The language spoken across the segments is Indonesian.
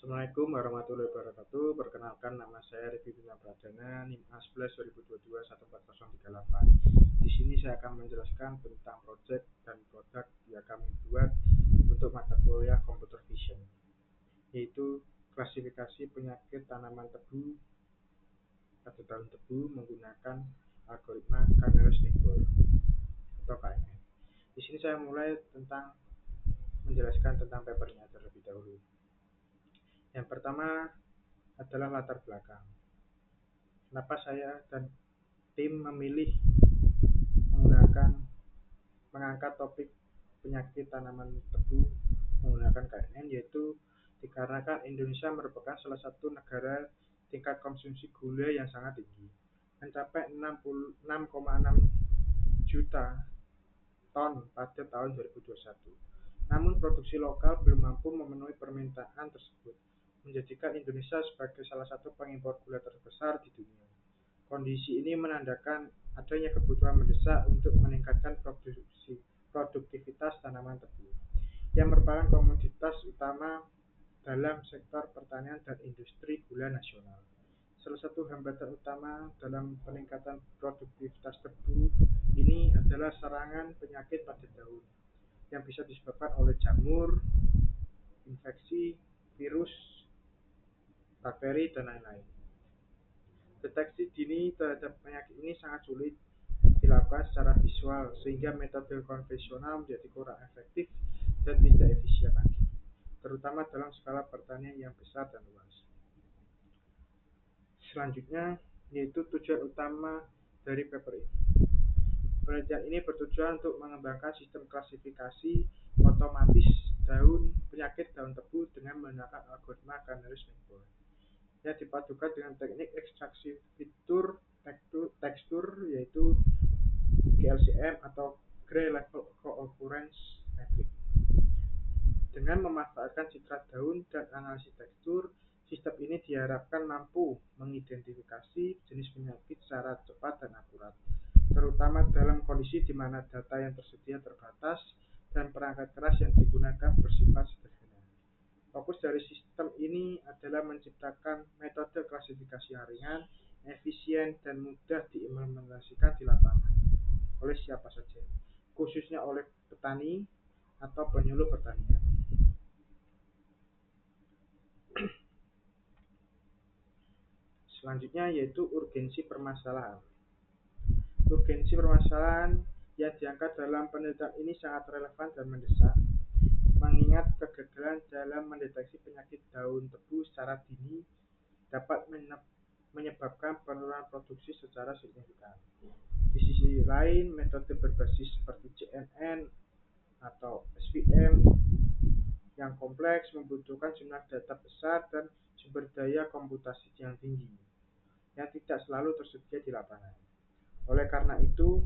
Assalamualaikum warahmatullahi wabarakatuh. Perkenalkan, nama saya Rifki Bima Pradana, NIM A11 2022 14038. Di sini saya akan menjelaskan tentang proyek dan produk yang kami buat untuk mata kuliah Computer Vision, yaitu klasifikasi penyakit tanaman tebu pada daun tebu menggunakan algoritma Canary-Snake-Ball atau KNN. Di sini saya mulai menjelaskan tentang papernya terlebih dahulu. Yang pertama adalah latar belakang. Kenapa saya dan tim memilih mengangkat topik penyakit tanaman tebu menggunakan KNN, yaitu dikarenakan Indonesia merupakan salah satu negara tingkat konsumsi gula yang sangat tinggi, mencapai 6,6 juta ton pada tahun 2021. Namun produksi lokal belum mampu memenuhi permintaan tersebut, menjadikan Indonesia sebagai salah satu pengimpor gula terbesar di dunia. Kondisi ini menandakan adanya kebutuhan mendesak untuk meningkatkan produktivitas tanaman tebu, yang merupakan komoditas utama dalam sektor pertanian dan industri gula nasional. Salah satu hambatan utama dalam peningkatan produktivitas tebu ini adalah serangan penyakit pada daun yang bisa disebabkan oleh jamur, infeksi, virus, bakteri, dan lain-lain. Deteksi dini terhadap penyakit ini sangat sulit dilakukan secara visual, sehingga metode konvensional menjadi kurang efektif dan tidak efisien lagi, terutama dalam skala pertanian yang besar dan luas. Selanjutnya, yaitu tujuan utama dari paper ini. Penelitian ini bertujuan untuk mengembangkan sistem klasifikasi otomatis penyakit daun tebu dengan menggunakan algoritma Canary-Snake-Ball yang dipadukan dengan teknik ekstraksi fitur tekstur, yaitu GLCM atau Gray Level Co-occurrence Metric. Dengan memanfaatkan citra daun dan analisis tekstur, sistem ini diharapkan mampu mengidentifikasi jenis penyakit secara cepat dan akurat, terutama dalam kondisi di mana data yang tersedia terbatas dan perangkat keras yang digunakan bersifat sederhana. Fokus dari sistem ini adalah menciptakan metode klasifikasi yang ringan, efisien, dan mudah diimplementasikan di lapangan oleh siapa saja, khususnya oleh petani atau penyuluh pertanian. Selanjutnya yaitu urgensi permasalahan. Urgensi permasalahan yang diangkat dalam penelitian ini sangat relevan dan mendesak, mengingat kegagalan dalam mendeteksi penyakit daun tebu secara dini dapat menyebabkan penurunan produksi secara signifikan. Di sisi lain, metode berbasis seperti CNN atau SVM yang kompleks membutuhkan jumlah data besar dan sumber daya komputasi yang tinggi, yang tidak selalu tersedia di lapangan. Oleh karena itu,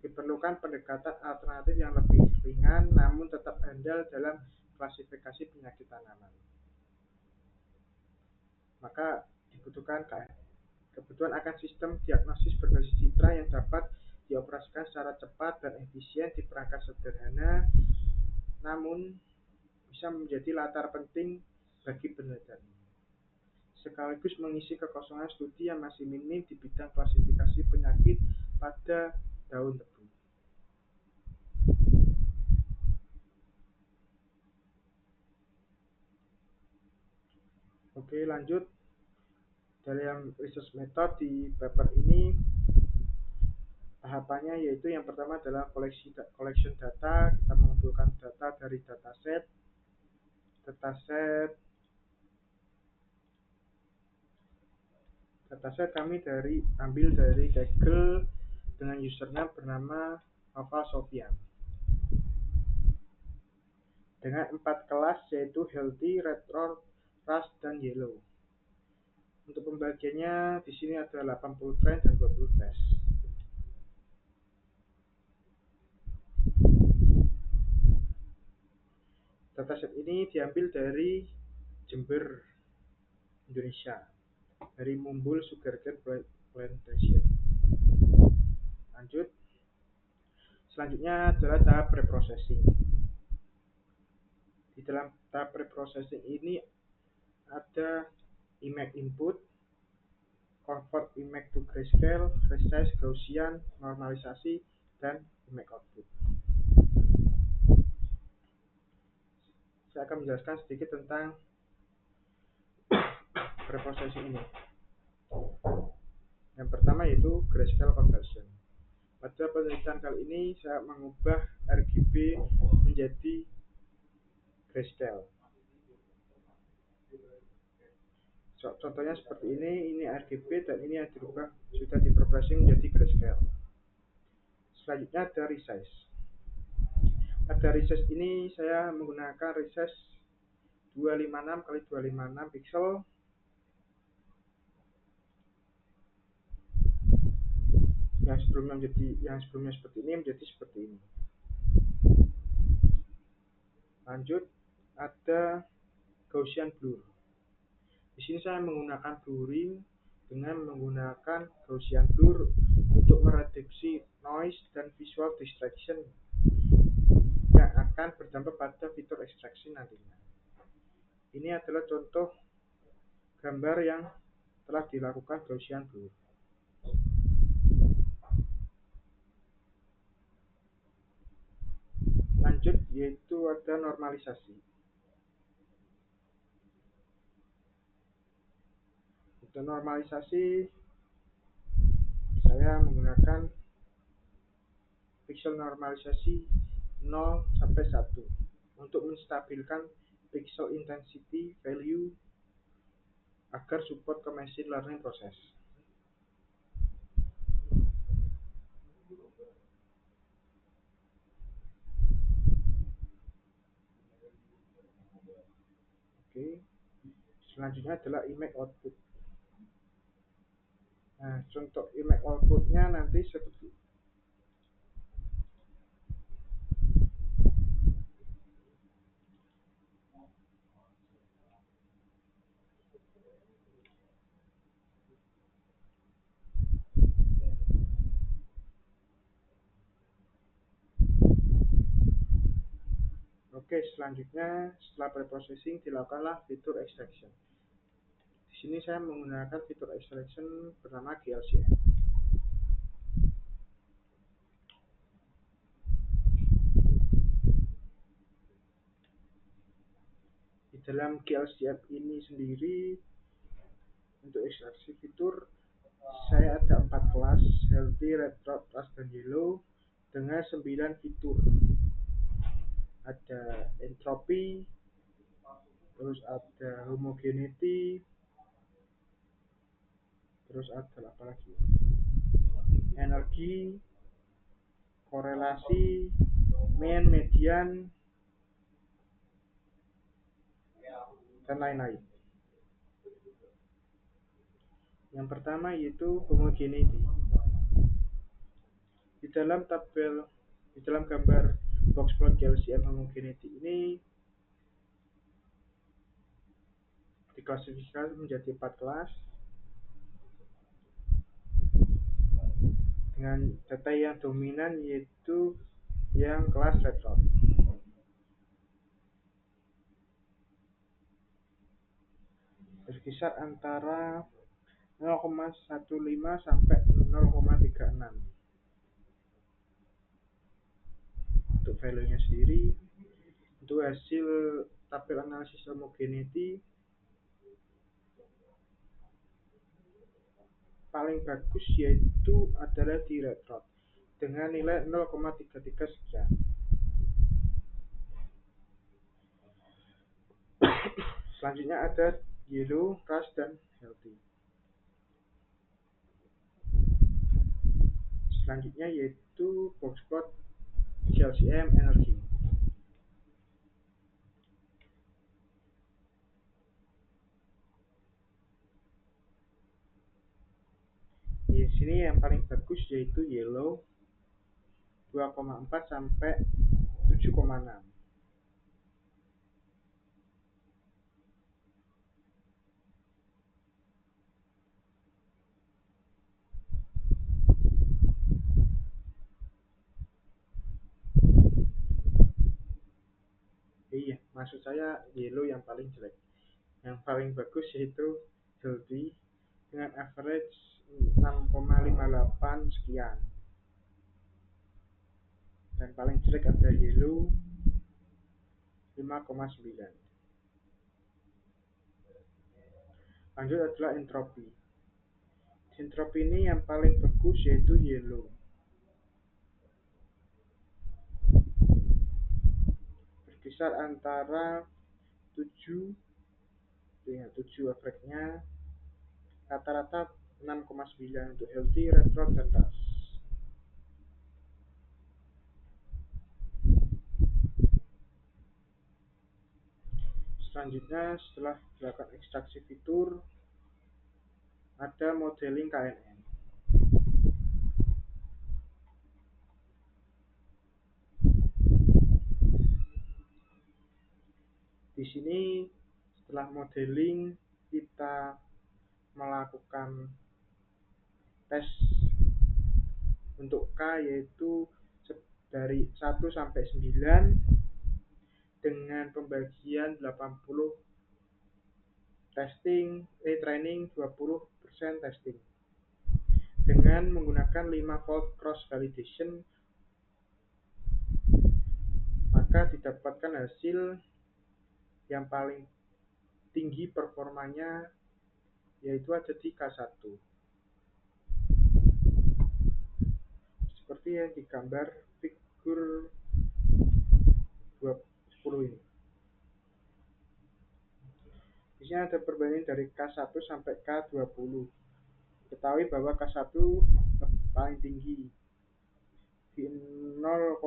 diperlukan pendekatan alternatif yang lebih ringan namun tetap andal dalam klasifikasi penyakit tanaman. Maka dibutuhkan kebutuhan akan sistem diagnosis berbasis citra yang dapat dioperasikan secara cepat dan efisien di perangkat sederhana, namun bisa menjadi latar penting bagi penelitian ini, sekaligus mengisi kekosongan studi yang masih minim di bidang klasifikasi penyakit pada daun tebu. Oke, lanjut. Dalam research method di paper ini, tahapannya yaitu yang pertama adalah collection data. Kita mengumpulkan data dari dataset kami ambil dari Kaggle dengan username bernama Noval Sofian dengan 4 kelas, yaitu Healthy, Red, Rust, dan Yellow. Untuk pembagiannya di sini ada 80 trend dan 20 test. Dataset ini diambil dari Jember, Indonesia, dari Mumbul Sugarcane Plantation. Lanjut. Selanjutnya adalah tahap preprocessing. Di Di dalam tahap preprocessing ini ada image input, convert image to grayscale, resize, Gaussian, normalisasi, dan image output. Saya akan menjelaskan sedikit tentang preprocessing ini. Yang pertama yaitu grayscale conversion. Pada penelitian kali ini saya mengubah RGB menjadi grayscale. Contohnya seperti ini RGB dan ini yang dirubah sudah diprocessing menjadi grayscale. Selanjutnya ada resize. Pada resize ini saya menggunakan resize 256 x 256 pixel. Yang sebelumnya seperti ini menjadi seperti ini. Lanjut ada Gaussian blur. Di sini saya menggunakan blurring dengan menggunakan Gaussian blur untuk mereduksi noise dan visual distraction yang akan berdampak pada fitur extraction nantinya. Ini adalah contoh gambar yang telah dilakukan Gaussian blur. Lanjut yaitu ada normalisasi. Untuk normalisasi saya menggunakan pixel normalisasi 0 sampai 1 untuk menstabilkan pixel intensity value agar support ke machine learning proses. Oke. Selanjutnya adalah image output. Nah, contoh image outputnya nanti seperti Oke, selanjutnya setelah preprocessing dilakukanlah fitur extraction. Di sini saya menggunakan fitur extraction bernama GLCM. Di dalam GLCM ini sendiri untuk ekstraksi fitur saya ada 4 kelas, healthy, red, rust, dan yellow dengan 9 fitur. Ada entropy, terus ada homogeneity, terus ada apa lagi? Energi, korelasi, mean, median, dan lain-lain. Yang pertama yaitu homogeneity. Di dalam gambar box plot GLCM homogeneity ini diklasifikasi menjadi 4 kelas dengan data yang dominan yaitu yang kelas red dot. Berkisar antara 0,15 sampai 0,36 untuk value-nya sendiri. Untuk hasil tabel analisis homogeneity paling bagus yaitu adalah di red dot dengan nilai 0,33 sekian. Selanjutnya ada yellow, rust, dan healthy. Selanjutnya yaitu box plot GLCM energi. Di sini yang paling bagus yaitu yellow 2,4 sampai 7,6. Iya, maksud saya yellow yang paling jelek. Yang paling bagus yaitu healthy dengan average 6,58 sekian. Dan paling jelek ada yellow 5,9. Lanjut adalah entropi. Entropi ini yang paling bagus yaitu yellow. Berkisar antara 7 dengan 7 average-nya, rata-rata 6,9 untuk healthy, red rot, dan ras. Selanjutnya setelah dilakukan ekstraksi fitur ada modeling KNN. Di sini setelah modeling kita melakukan tes untuk K yaitu dari 1 sampai 9 dengan pembagian 80 training 20% testing dengan menggunakan 5 volt cross validation, maka didapatkan hasil yang paling tinggi performanya yaitu ada di K1 seperti yang digambar figur 10 ini. Di sini ada perbandingan dari K1 sampai K20. Ketahui bahwa K1 paling tinggi di 0,59.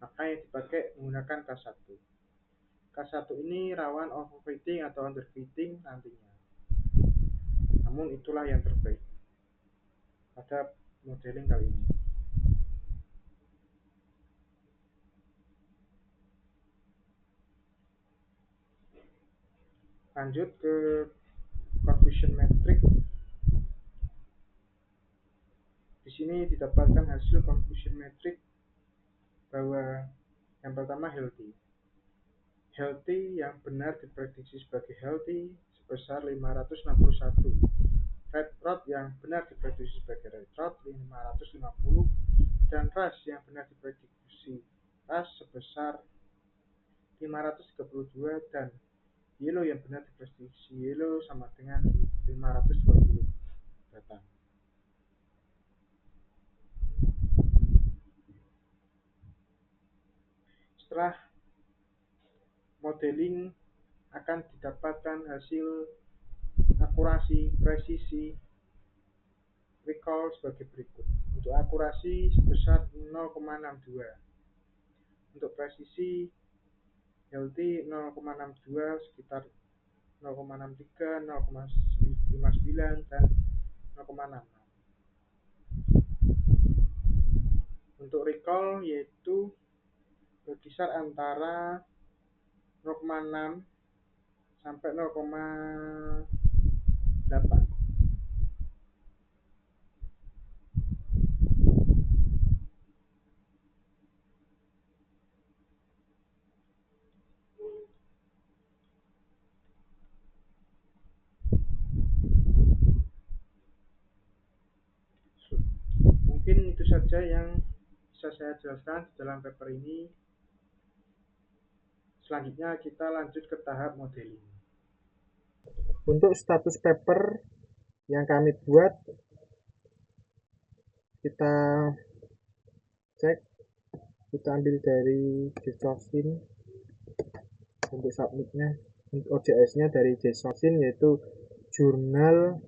Maka yang dipakai menggunakan K1. K1 ini rawan overfitting atau underfitting nantinya. Namun itulah yang terbaik pada modeling kali ini. Lanjut ke confusion metric. Di sini didapatkan hasil confusion metric bahwa yang pertama healthy. Healthy yang benar diprediksi sebagai healthy sebesar 561. Red rot yang benar diprediksi sebagai red rot 550 dan ras yang benar diprediksi ras sebesar 532 dan yellow yang benar diprediksi yellow sama dengan 520 batang. Setelah modeling akan didapatkan hasil akurasi, presisi, recall sebagai berikut. Untuk akurasi sebesar 0,62. Untuk presisi healthy 0,62 sekitar 0,63, 0,59 dan 0,66. Untuk recall yaitu berkisar antara 0,6 sampai 0,8. Mungkin itu saja yang bisa saya jelaskan di dalam paper ini. Selanjutnya kita lanjut ke tahap modeling. Untuk status paper yang kami buat, kita cek, kita ambil dari JSON untuk submitnya. Untuk OJS-nya dari JSON yaitu Journal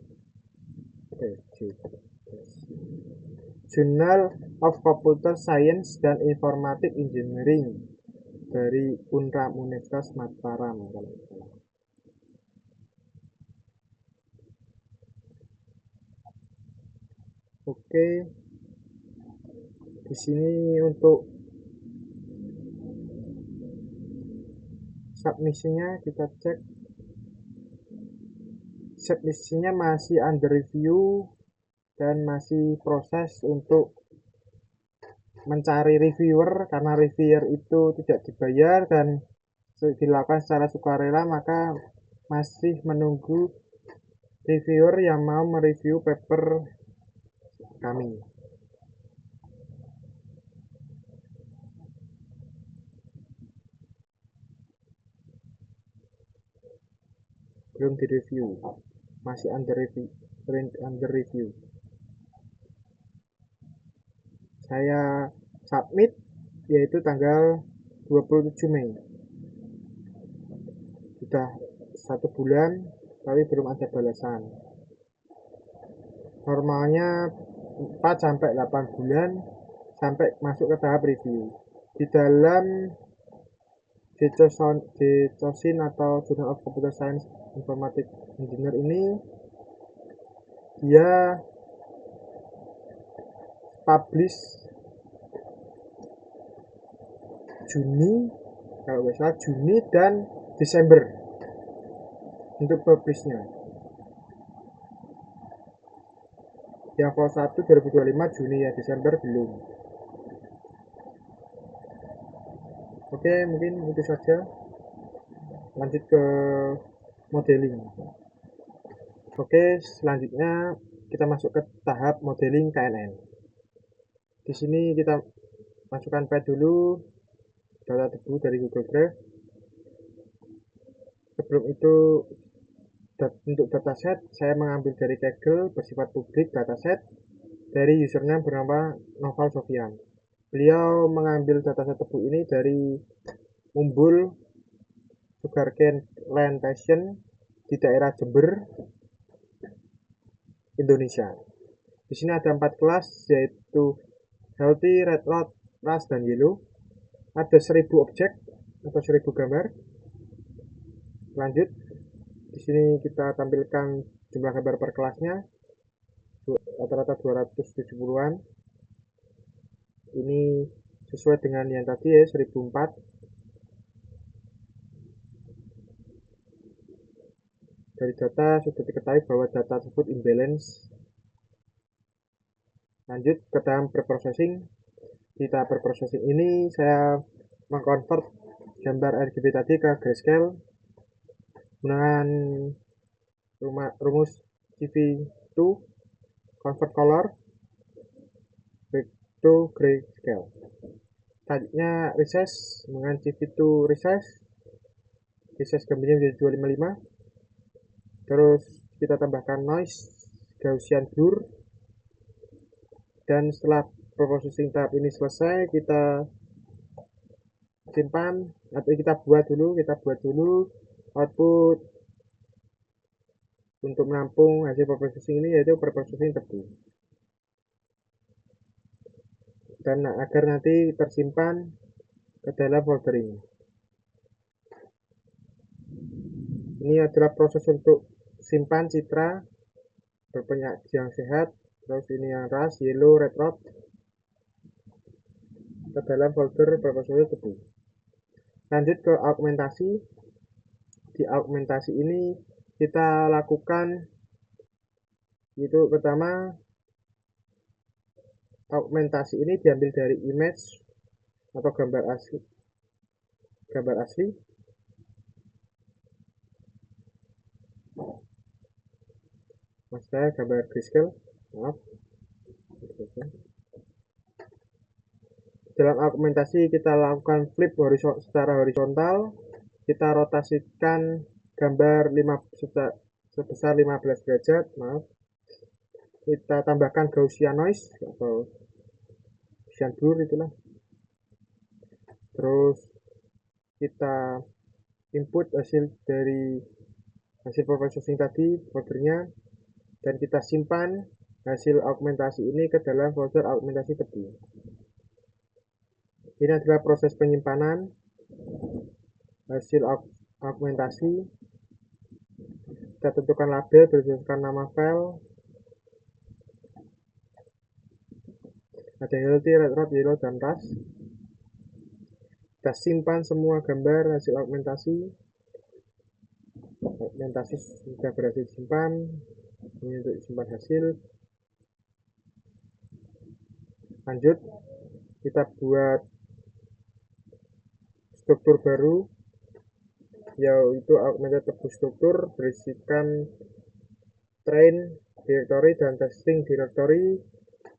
of Computer Science dan Informatic Engineering dari Unram Universitas Mataram. Oke, di sini untuk submisinya kita cek. Submisinya masih under review dan masih proses untuk mencari reviewer, karena reviewer itu tidak dibayar dan dilakukan secara sukarela, maka masih menunggu reviewer yang mau mereview paper kami. Belum direview, masih under review. Saya submit yaitu tanggal 27 Mei. Sudah 1 bulan tapi belum ada balasan. Normalnya 4 sampai 8 bulan sampai masuk ke tahap review. Di dalam JCOSIN atau Journal of Computer Science Informatic Engineer ini, dia publish Juni, kalau nggak salah Juni dan Desember untuk publishnya. Yang vol 1 2025 Juni ya, Desember belum. Oke, mungkin itu saja. Lanjut ke modeling. Oke, selanjutnya kita masuk ke tahap modeling KNN. Di sini kita masukkan file dulu, data debu dari Google Drive. Sebelum itu, untuk dataset saya mengambil dari Kaggle bersifat publik dataset dari username bernama Noval Sofian. Beliau mengambil dataset tebu ini dari Umbul Sugarcane Plantation di daerah Jember, Indonesia. Di sini ada 4 kelas, yaitu Healthy, Red Rot, Rust, dan Yellow. Ada 1000 objek atau 1000 gambar. Lanjut, di sini kita tampilkan jumlah gambar per kelasnya, rata-rata 270-an. Ini sesuai dengan yang tadi ya, 1004. Dari data sudah diketahui bahwa data tersebut imbalance. Lanjut ke tahap preprocessing. Di tahap preprocessing ini saya mengkonvert gambar RGB tadi ke grayscale menggunakan rumus CV2 convert color back to grayscale. Selanjutnya resize dengan CV2 resize gambarnya menjadi 255. Terus kita tambahkan noise, Gaussian blur, dan setelah preprocessing tahap ini selesai, kita simpan atau kita buat dulu output untuk menampung hasil preprocessing ini, yaitu preprocessing tebu, dan agar nanti tersimpan ke dalam folder ini. Ini adalah proses untuk simpan citra berpenyaji yang sehat. Terus ini yang Rust, Yellow, Red Rot ke dalam folder preprocessing tebu. Lanjut ke augmentasi. Di augmentasi ini kita lakukan itu pertama, augmentasi ini diambil dari image atau gambar asli. Maksudnya gambar grayscale, maaf. Dalam augmentasi kita lakukan flip secara horizontal, kita rotasikan gambar sebesar 15 derajat, maaf. Kita tambahkan Gaussian noise atau Gaussian blur itulah. Terus kita input hasil preprocessing tadi, foldernya, dan kita simpan hasil augmentasi ini ke dalam folder augmentasi tebu. Ini adalah proses penyimpanan hasil augmentasi. Kita tentukan label berdasarkan nama file. Ada Healthy, Red Rot, Yellow, dan Rust. Kita simpan semua gambar hasil augmentasi. Augmentasi sudah berhasil disimpan. Ini untuk simpan hasil. Lanjut, kita buat struktur baru, yaitu augmented tebu struktur berisikan train directory dan testing directory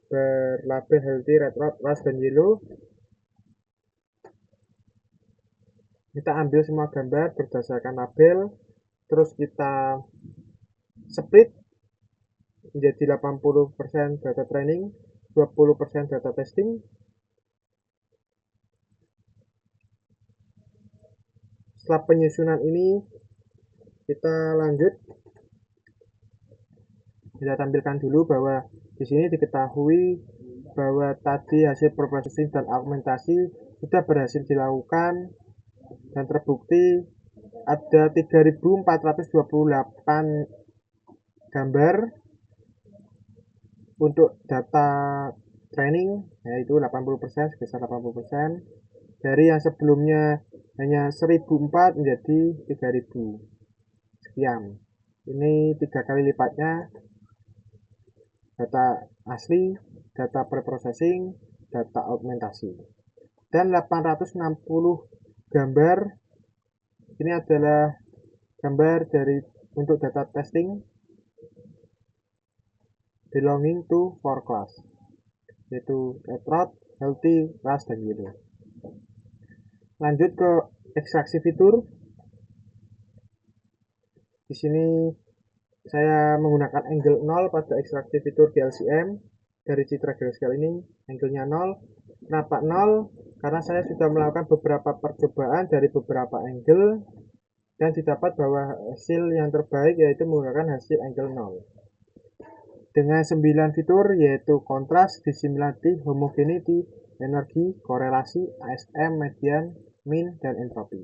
berlabel healthy, red, rust, dan yellow. Kita ambil semua gambar berdasarkan label, terus kita split menjadi 80% data training, 20% data testing. Setelah penyusunan ini, kita lanjut. Kita tampilkan dulu bahwa di sini diketahui bahwa tadi hasil preprocessing dan augmentasi sudah berhasil dilakukan dan terbukti ada 3.428 gambar untuk data training, yaitu 80%, sebesar 80%. Dari yang sebelumnya hanya 1.004 menjadi 3.000 sekian. Ini 3 kali lipatnya data asli, data preprocessing, data augmentasi. Dan 860 gambar ini adalah gambar dari untuk data testing belonging to 4 class, yaitu red, healthy, rust, dan yellow. Lanjut ke ekstraksi fitur. Di sini saya menggunakan angle 0 pada ekstraksi fitur GLCM. Dari citra grayscale ini angle-nya 0. Kenapa 0? Karena saya sudah melakukan beberapa percobaan dari beberapa angle dan didapat bahwa hasil yang terbaik yaitu menggunakan hasil angle 0. Dengan 9 fitur yaitu kontras, visibility, homogeneity, energi, korelasi, ASM, median, min, dan entropi.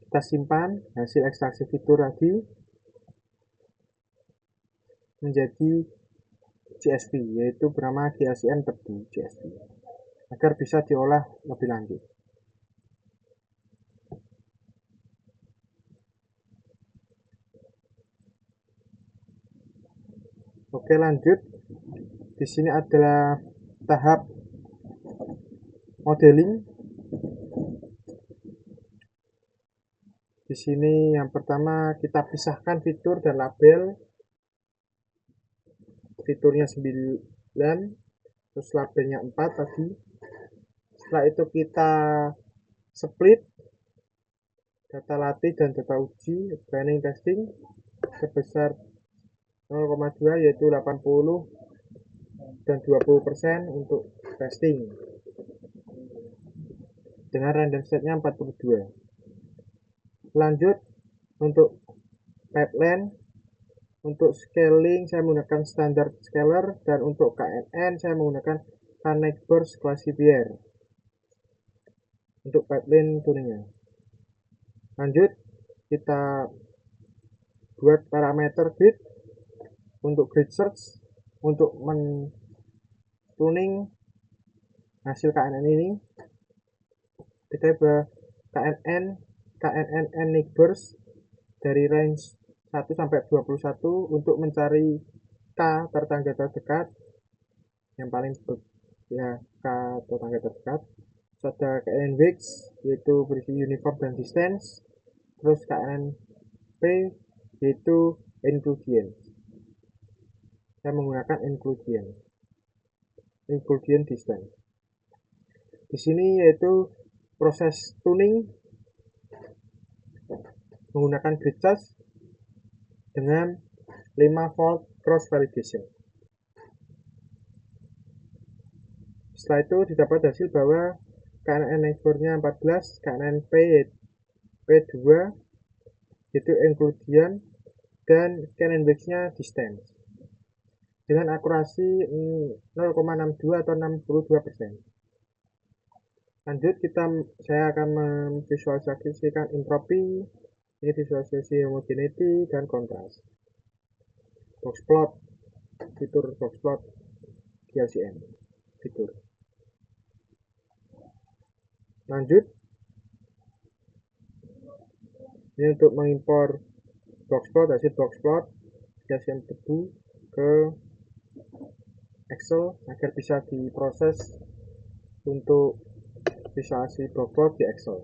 Kita simpan hasil ekstraksi fitur lagi menjadi CSV, yaitu bernama GLCM tebu CSV, agar bisa diolah lebih lanjut. Oke, lanjut. Di sini adalah tahap modeling. Di sini yang pertama kita pisahkan fitur dan label. Fiturnya 9, terus labelnya 4 tadi. Setelah itu kita split data latih dan data uji, training testing sebesar 0,2 yaitu 80 dan 20% untuk testing dengan random setnya 42. Lanjut untuk pipeline, untuk scaling saya menggunakan standard scaler, dan untuk KNN saya menggunakan Connect Burst Classifier untuk pipeline tuningnya. Lanjut kita buat parameter grid untuk grid search untuk men-tuning hasil KNN ini. Kita KNN neighbors dari range 1 sampai 21 untuk mencari K tetangga terdekat yang paling ya K tetangga terdekat. Terus ada KNN Wix yaitu berisi uniform dan distance. Terus KNN P yaitu inclusion. Saya menggunakan inclusion distance. Di sini yaitu proses tuning menggunakan grid search dengan 5 volt cross validation. Setelah itu didapat hasil bahwa KNN neighbor-nya 14, KNN P2 yaitu inclusion, dan KNN Wix-nya distance dengan akurasi 0,62 atau 62%. Lanjut saya akan memvisualisasikan entropi, ini visualisasi homogeneity dan kontras. Boxplot, fitur boxplot GLCM fitur. Lanjut ini untuk mengimpor boxplot, hasil boxplot GLCM tebu ke Excel agar bisa diproses untuk visualisasi bobot di Excel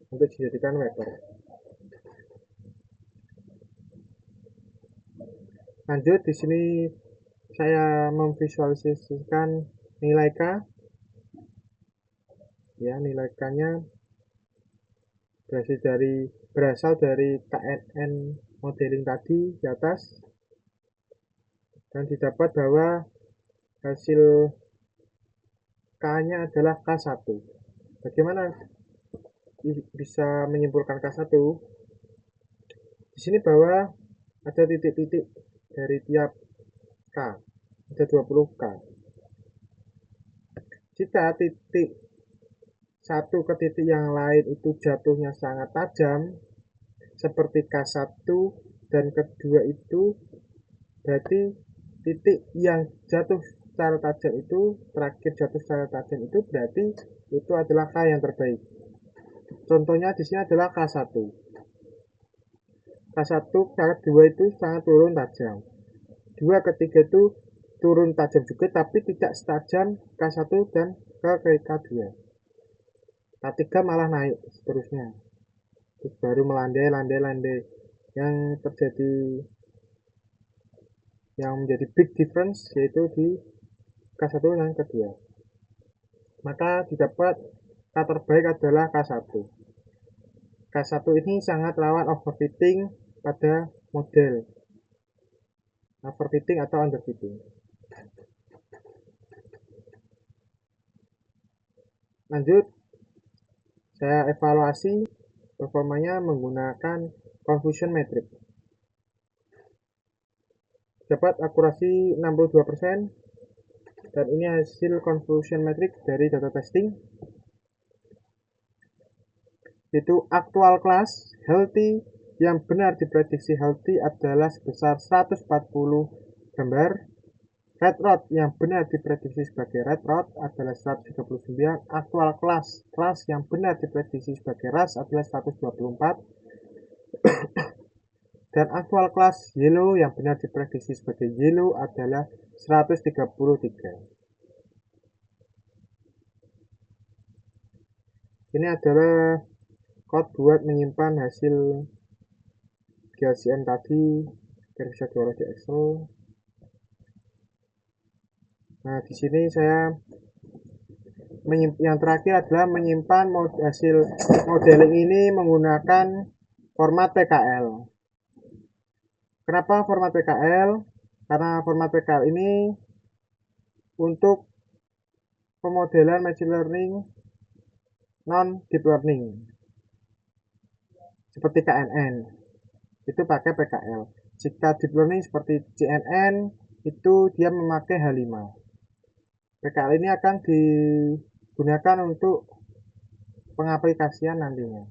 untuk dijadikan wrapper. Lanjut, di sini saya memvisualisasikan nilai K. Ya, nilai K-nya berasal dari KNN modeling tadi di atas, dan didapat bahwa hasil K-nya adalah K1. Bagaimana bisa menyimpulkan K1? Di sini bahwa ada titik-titik dari tiap K, ada 20 K. Jika titik satu ke titik yang lain itu jatuhnya sangat tajam, seperti K1 dan kedua itu, berarti titik yang jatuh secara tajam itu, terakhir jatuh secara tajam itu, berarti itu adalah K yang terbaik. Contohnya di sini adalah K1. K1, K2 itu sangat turun tajam. 2 ke 3 itu turun tajam juga, tapi tidak setajam K1 dan K2. K3 malah naik seterusnya. Terus baru melandai. Yang menjadi big difference yaitu di K1 dan K2. Maka didapat K terbaik adalah K1. K1 ini sangat rawan overfitting pada model. Overfitting atau underfitting. Lanjut, saya evaluasi performanya menggunakan confusion metric. Dapat akurasi 62%, dan ini hasil confusion metric dari data testing. Itu aktual class healthy yang benar diprediksi healthy adalah sebesar 140 gambar. Red rot yang benar diprediksi sebagai red rot adalah 139. Aktual class yang benar diprediksi sebagai ras adalah 124. Dan aktual class yellow yang benar diprediksi sebagai yellow adalah 133. Ini adalah code buat menyimpan hasil GLCM tadi agar bisa diolah di Excel. Nah, di sini saya yang terakhir adalah menyimpan hasil modeling ini menggunakan format PKL. Kenapa format PKL? Karena format PKL ini untuk pemodelan machine learning non deep learning seperti KNN itu pakai PKL. Jika deep learning seperti CNN itu dia memakai H5. PKL ini akan digunakan untuk pengaplikasian nantinya.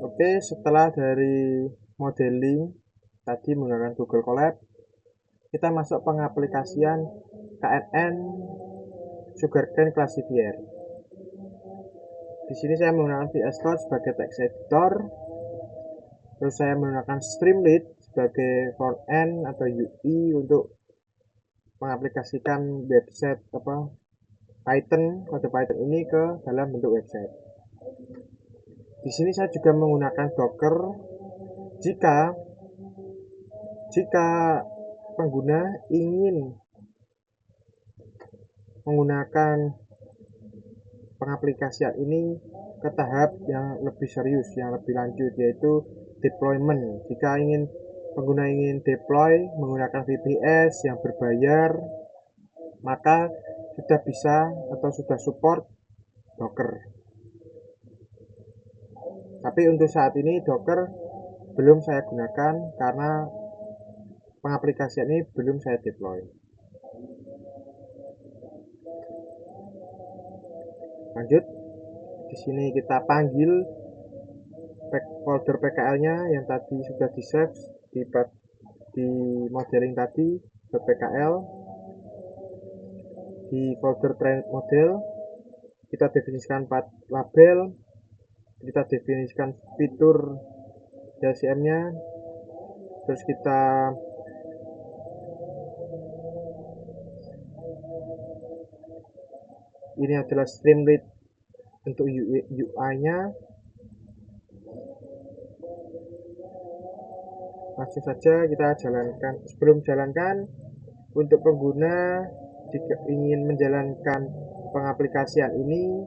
Oke, setelah dari modeling tadi menggunakan Google Colab, kita masuk pengaplikasian KNN Sugarcane Classifier. Di sini saya menggunakan VS Code sebagai text editor, terus saya menggunakan Streamlit sebagai front end atau UI untuk mengaplikasikan website kode Python ini ke dalam bentuk website. Di sini saya juga menggunakan Docker jika pengguna ingin menggunakan pengaplikasian ini ke tahap yang lebih serius, yang lebih lanjut, yaitu deployment. Jika pengguna ingin deploy menggunakan VPS yang berbayar, maka sudah bisa atau sudah support Docker. Tapi untuk saat ini Docker belum saya gunakan karena pengaplikasian ini belum saya deploy. Lanjut, di sini kita panggil folder PKL-nya yang tadi sudah di save di modeling tadi ke PKL. Di folder train model kita definisikan label, kita definisikan fitur GLCM-nya, Terus kita ini adalah Streamlit untuk UI-nya. Langsung saja kita jalankan. Sebelum jalankan, untuk pengguna jika ingin menjalankan pengaplikasian ini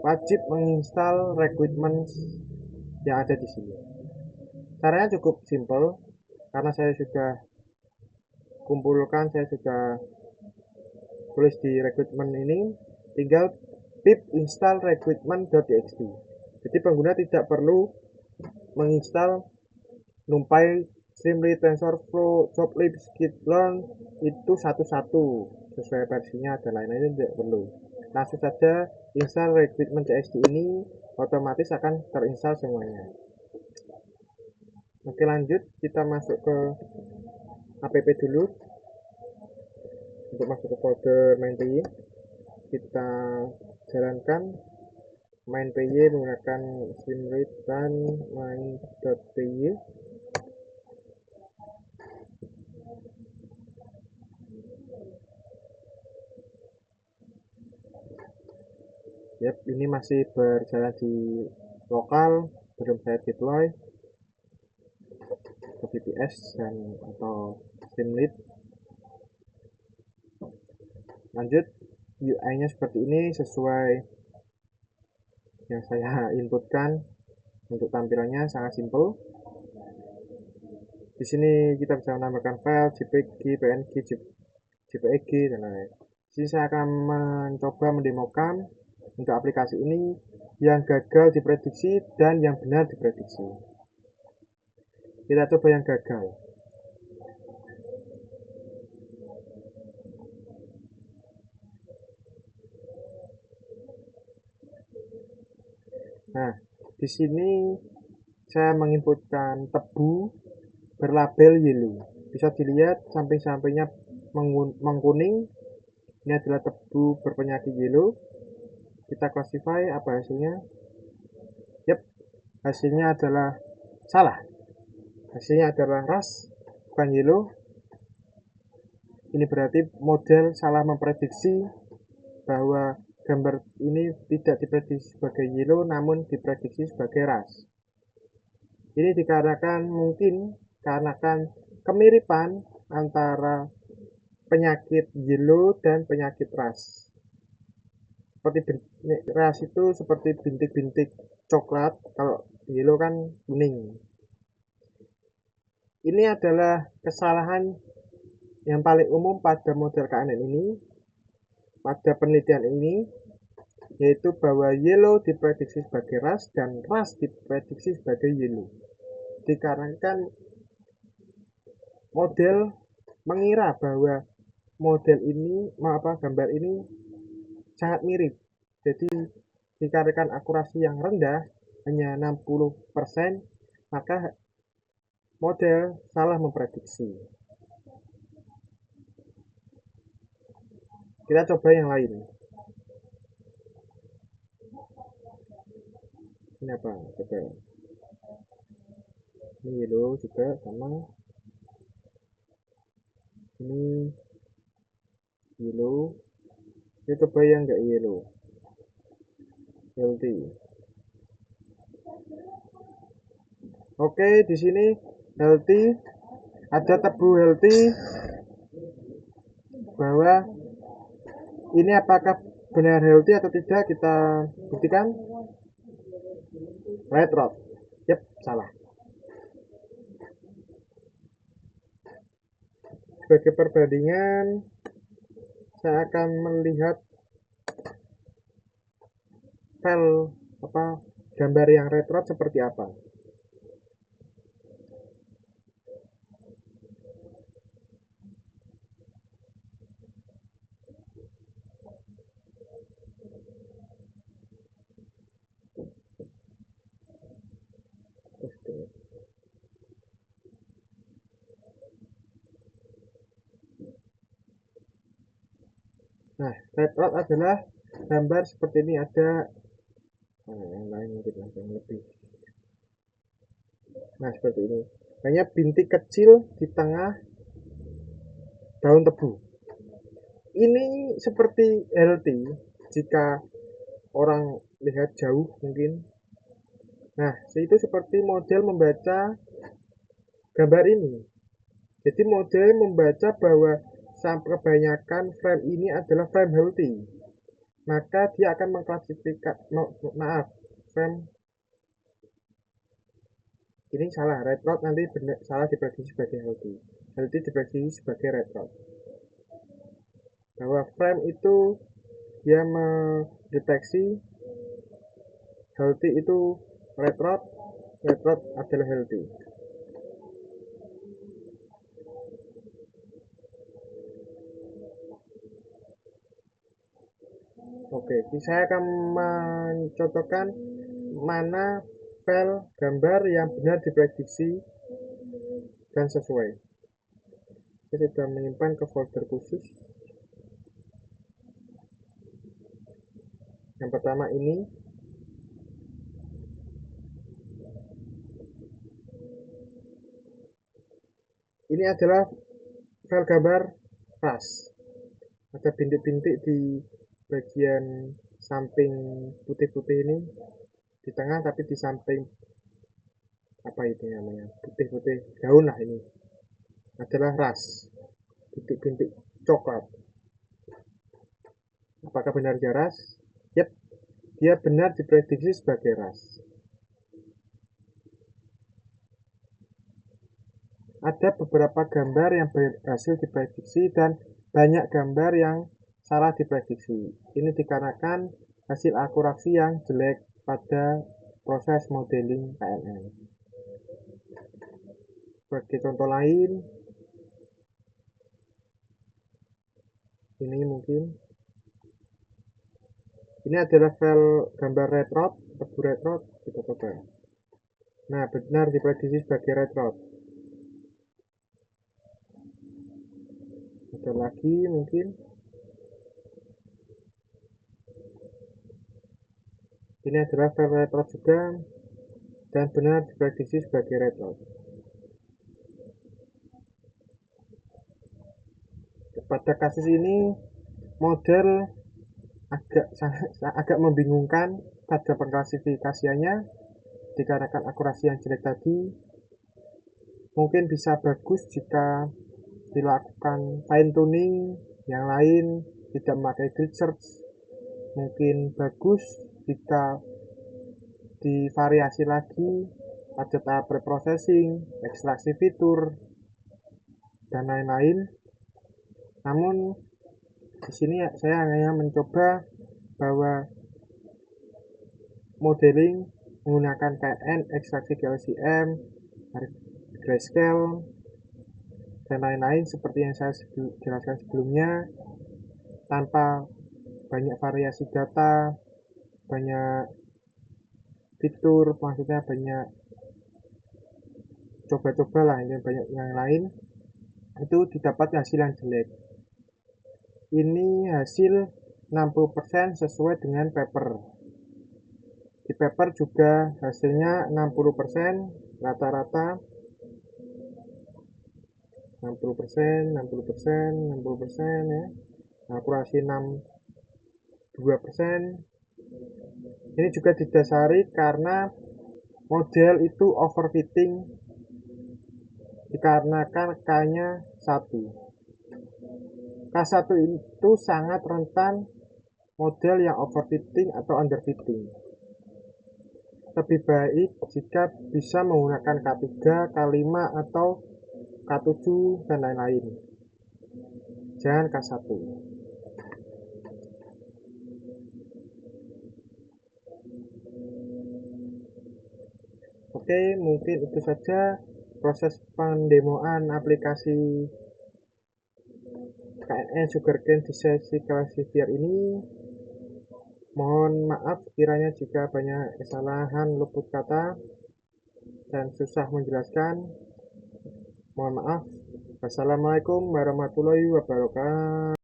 wajib menginstal requirements yang ada di sini. Caranya cukup simple karena saya sudah kumpulkan, saya sudah tulis di requirement ini, tinggal pip install requirement.txt. Jadi pengguna tidak perlu menginstal NumPy, Streamlit, TensorFlow, Joplib, Skitlearn itu satu-satu sesuai versinya dan lain-lain, tidak perlu. Langsung saja install requirement.txt ini, otomatis akan terinstall semuanya. Oke, lanjut kita masuk ke app dulu. Untuk masuk ke folder main.py, kita jalankan main.py menggunakan Streamlit dan main.py. Yap, ini masih berjalan di lokal, belum saya deploy ke VPS dan atau Streamlit. Lanjut, UI-nya seperti ini sesuai yang saya inputkan. Untuk tampilannya sangat simple. Di sini kita bisa menambahkan file JPG, PNG, JPEG dan lain-lain. Di sini saya akan mencoba mendemokan untuk aplikasi ini yang gagal diprediksi dan yang benar diprediksi. Kita coba yang gagal. Nah, di sini saya menginputkan tebu berlabel yellow. Bisa dilihat samping-sampingnya mengkuning. Ini adalah tebu berpenyakit yellow. Kita classify apa hasilnya. Yap, hasilnya adalah salah. Hasilnya adalah rust, bukan yellow. Ini berarti model salah memprediksi bahwa gambar ini tidak diprediksi sebagai yellow namun diprediksi sebagai rust. Ini dikarenakan kemiripan antara penyakit yellow dan penyakit rust. Seperti ras itu seperti bintik-bintik coklat, kalau yellow kan kuning. Ini adalah kesalahan yang paling umum pada model KNN ini, pada penelitian ini, yaitu bahwa yellow diprediksi sebagai rust dan rust diprediksi sebagai yellow. Dikarenakan model mengira bahwa gambar ini sangat mirip. Jadi dikarenakan akurasi yang rendah, hanya 60%, maka model salah memprediksi. Kita coba yang lain. Ini apa? Coba. Ini yellow juga sama. Ini yellow. Kita coba yang enggak yellow. Healthy. Oke, di sini healthy, ada tebu healthy. Bahwa ini apakah benar healthy atau tidak, kita buktikan. Red rot. Yep, salah. Sebagai perbandingan, saya akan melihat file gambar yang red rot seperti apa. Nah, red rot adalah gambar seperti ini, ada yang lain mungkin yang lebih. Nah, seperti ini. hanya bintik kecil di tengah daun tebu. Ini seperti healthy jika orang lihat jauh mungkin. Nah, itu seperti model membaca gambar ini. Jadi model membaca bahwa kebanyakan frame ini adalah frame healthy. Maka dia akan mengklasifikasi, frame ini salah, red rod nanti benar, salah diprediksi sebagai healthy. Healthy diprediksi sebagai red rod. Bahwa frame itu dia mendeteksi healthy itu red rod adalah healthy. Oke, saya akan mencontohkan mana file gambar yang benar diprediksi dan sesuai. Saya sudah menyimpan ke folder khusus. Yang pertama ini. Ini adalah file gambar ras. Ada bintik-bintik di bagian samping putih-putih ini, di tengah, tapi di samping apa itu namanya, putih-putih daun lah, ini adalah ras, bintik-bintik coklat. Apakah benar dia ras? Yep, dia benar diprediksi sebagai ras. Ada beberapa gambar yang berhasil diprediksi dan banyak gambar yang salah diprediksi. Ini dikarenakan hasil akurasi yang jelek pada proses modeling KNN. Sebagai contoh lain, ini mungkin. Ini adalah file gambar red rod, tebu red rod, kita coba. Nah, benar diprediksi sebagai red rod. Ada lagi mungkin. Ini adalah file red rod juga dan benar diprediksi sebagai red rod. Pada kasus ini model agak membingungkan pada pengklasifikasiannya dikarenakan akurasi yang jelek tadi. Mungkin bisa bagus jika dilakukan fine tuning yang lain, tidak memakai grid search. Mungkin bagus jika divariasi lagi pada tahap preprocessing, ekstraksi fitur, dan lain-lain. Namun di sini saya hanya mencoba bahwa modeling menggunakan KNN, ekstraksi GLCM, grayscale, dan lain-lain seperti yang saya jelaskan sebelumnya, tanpa banyak variasi data, banyak fitur, maksudnya banyak coba-coba lah, ini banyak yang lain, itu didapat hasil yang jelek. Ini hasil 60% sesuai dengan paper. Di paper juga hasilnya 60%, rata-rata 60%, 60%, 60% ya. Akurasi 62%. Ini juga didasari karena model itu overfitting dikarenakan K-nya 1. K1 itu sangat rentan model yang overfitting atau underfitting. Lebih baik jika bisa menggunakan K3, K5, atau K7 dan lain-lain. Jangan K1. Oke, mungkin itu saja proses pendemoan aplikasi KNN Sugarcane di sesi classifier ini. Mohon maaf kiranya jika banyak kesalahan luput kata dan susah menjelaskan. Mohon maaf. Wassalamualaikum warahmatullahi wabarakatuh.